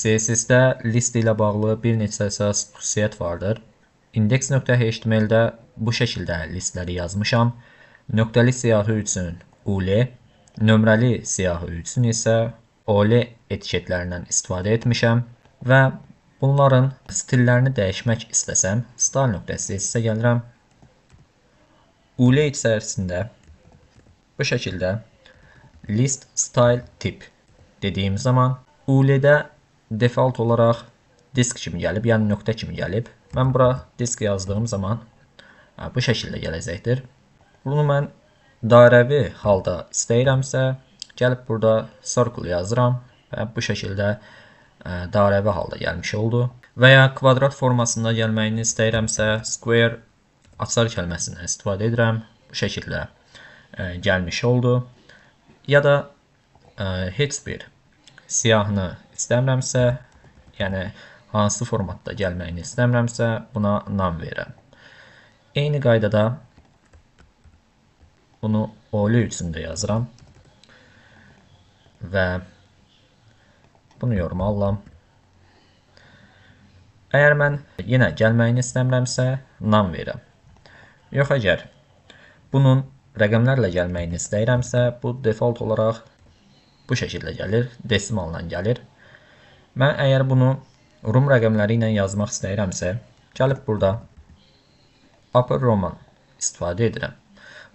CSS-də list ilə bağlı bir neçə əsas xüsusiyyət vardır. Index.html-də bu şəkildə listləri yazmışam. Nöqtəli siyahı üçün UL, nömrəli siyahı üçün isə OL etiketlərindən istifadə etmişəm və bunların stillərini dəyişmək istəsəm, style.css-ə gəlirəm. UL içərisində bu şəkildə list style tip dediyim zaman UL-də default olaraq disk kimi gəlib, yəni nöqtə kimi gəlib. Mən bura disk yazdığım zaman bu şəkildə gələcəkdir. Bunu mən dairəvi halda istəyirəmsə, gəlib burada circle yazıram və bu şəkildə dairəvi halda gəlmiş oldu. Və ya kvadrat formasında gəlməyini istəyirəmsə, square açar kəlməsindən istifadə edirəm. Bu şəkildə gəlmiş oldu. Ya da heç bir siyahını istəmirəmsə, yəni hansı formatda gəlməyini istəmirəmsə, buna none verirəm. Eyni qaydada bunu OL üçün də yazıram və bunu yoruma alıram. Əgər mən yenə gəlməyini istəmirəmsə, none verirəm. Yox, əgər bunun rəqəmlərlə gəlməyini istəyirəmsə, bu default olaraq bu şəkildə gəlir, desimalla gəlir. Mən əgər bunu Rum rəqəmləri ilə yazmaq istəyirəmsə, gəlib burada Upper Roman istifadə edirəm.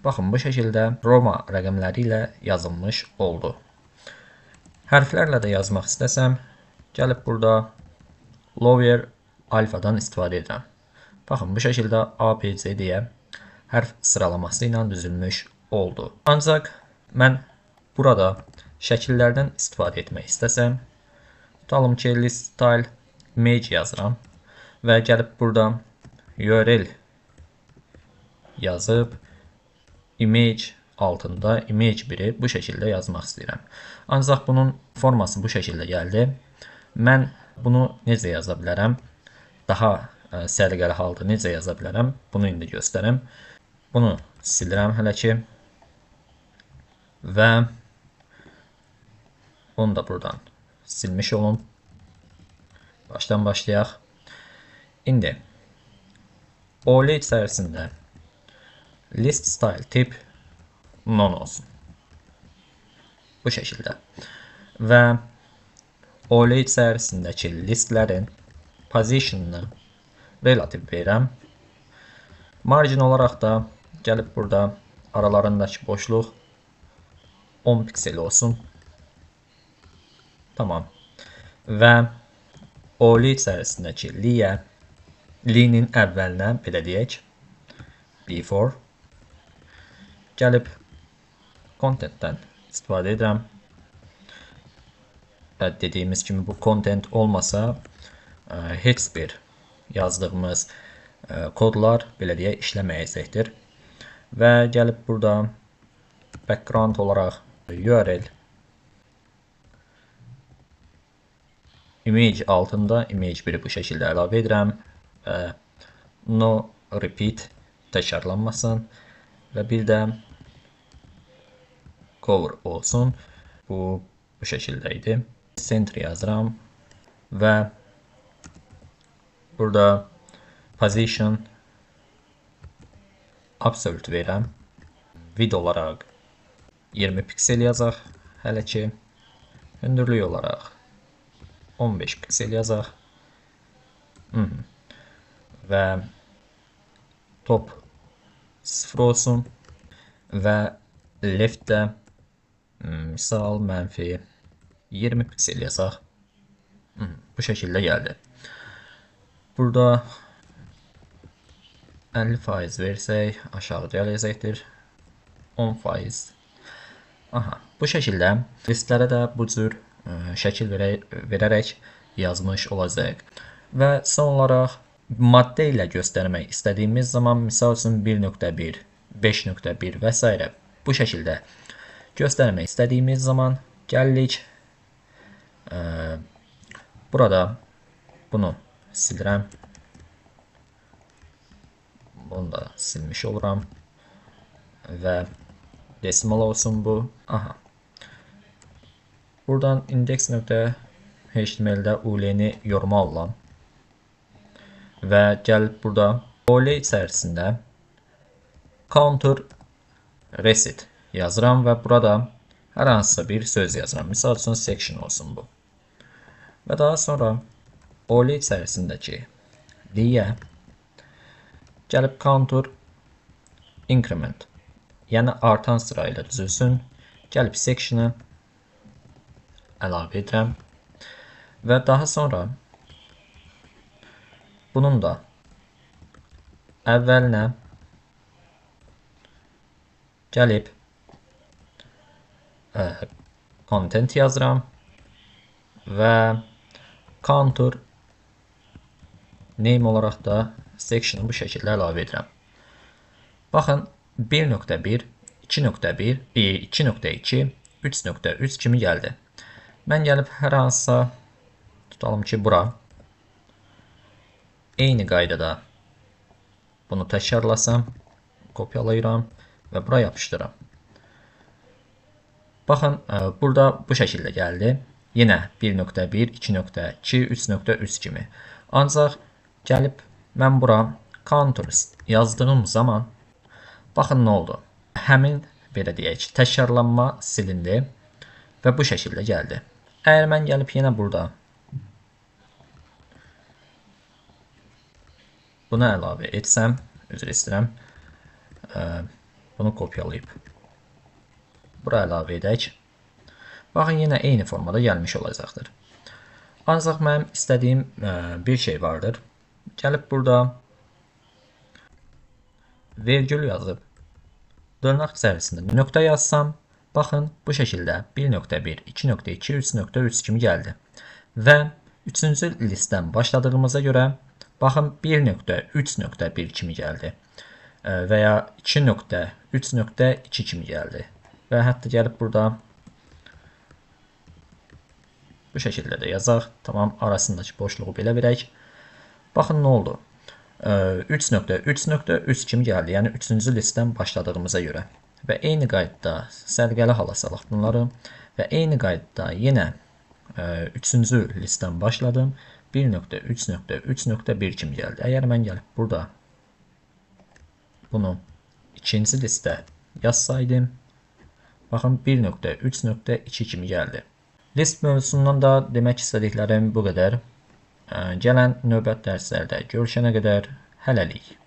Baxın, bu şəkildə Roma rəqəmləri ilə yazılmış oldu. Hərflərlə də yazmaq istəsəm, gəlib burada Lower alfadan istifadə edirəm. Baxın, bu şəkildə ABC deyə hərf sıralaması ilə düzülmüş oldu. Ancaq mən burada şəkillərdən istifadə etmək istəsəm, tutalım ki, list style image yazıram və gəlib burada URL yazıb image altında image 1-i bu şəkildə yazmaq istəyirəm. Ancaq bunun forması bu şəkildə gəldi. Mən bunu necə yaza bilərəm? Daha səliqəli halda necə yaza bilərəm? Bunu indi göstərəm. Bunu silirəm hələ ki və onu da buradan silmiş olun. Başdan başlayaq. İndi OL içərisində list style tip none olsun. Bu şəkildə. Və OL içərisindəki listlərin position'ını relative verirəm. Margin olaraq da gəlib burada aralarındakı boşluq 10 piksel olsun. Tamam. Və OL içərisindəki li-nin əvvəlinə belə deyək, before. Gəlib contentdən istifadə edirəm. Və dediyimiz kimi bu content olmasa, heç bir yazdığımız kodlar belə deyək işləməyəcəkdir. Və gəlib burada background olaraq URL image altında image 1-i bu şəkildə əlavə edirəm və no repeat təkrarlanmasın və bir də cover olsun. Bu şəkildə idi. Center yazıram və burada position absolute verirəm. Vid olaraq 20 piksel yazaq hələ ki. Hündürlük olaraq 15 piksel yazaq. Və top 0 olsun və leftdə misal mənfi 20 piksel yazaq. Bu şəkildə gəldi. Burada 50% versək aşağı gələcəkdir. 10%. Bu şəkildə listlərə də bu cür şəkil verərək yazmış olacaq. Və son olaraq maddə ilə göstərmək istədiyimiz zaman, misal üçün 1.1, 5.1 və s. bu şəkildə göstərmək istədiyimiz zaman gəlirik. Burada bunu silirəm. Bunu da silmiş oluram. Və desimal olsun bu. Buradan index.html HTML-də UL-ni yorma alıram. Və gəlib burada UL içərisində counter reset yazıram və burada hər hansısa bir söz yazıram. Misal üçün section olsun bu. Və daha sonra UL içərisindəki liyə gəlib counter increment, yəni artan sıra ilə düzülsün. Gəlib section'a əlavə edirəm və daha sonra bunun da əvvəlinə gəlib content yazıram və counter name olaraq da section'ı bu şəkildə əlavə edirəm. Baxın 1.1, 2.1, 2.2, 3.3 kimi gəldi. Mən gəlib hər hansısa tutalım ki bura eyni qaydada bunu təkrarlasam, kopyalayıram və bura yapışdıram. Baxın, burada bu şəkildə gəldi. Yenə 1.1, 2.2, 3.3 kimi. Ancaq gəlib mən bura counters yazdığım zaman baxın nə oldu. Həmin belə deyək, təkrarlanma silindi və bu şəkildə gəldi. Əgər mən gəlib yenə burada bunu əlavə etsəm, üzr istəyirəm, bunu kopyalayıb bura əlavə edək. Baxın, yenə eyni formada gəlmiş olacaqdır. Ancaq mənim istədiyim bir şey vardır. Gəlib burada vergül yazıb dırnaq içərisində nöqtə yazsam, baxın bu şəkildə 1.1, 2.2, 3.3 kimi gəldi. Və 3-cü listdən başladığımıza görə baxın 1.3.1 kimi gəldi və ya 2.3.2 kimi gəldi. Və hətta gəlib burada bu şəkildə də yazaq. Tamam, arasındakı boşluğu belə verək. Baxın nə oldu. 3.3.3 kimi gəldi. Yəni 3-cü listdən başladığımıza görə. Və eyni qaydada sərgəli hala salaq bunları. Və eyni qaydada yenə 3-cü listdən başladım. 1.3.3.1 kimi gəldi. Əgər mən gəlib burada bunu ikinci listə yazsaydım, baxın 1.3.2 kimi gəldi. List mövzusundan da demək istədiklərim bu qədər. Gələn növbət dərslərdə görüşənə qədər hələlik.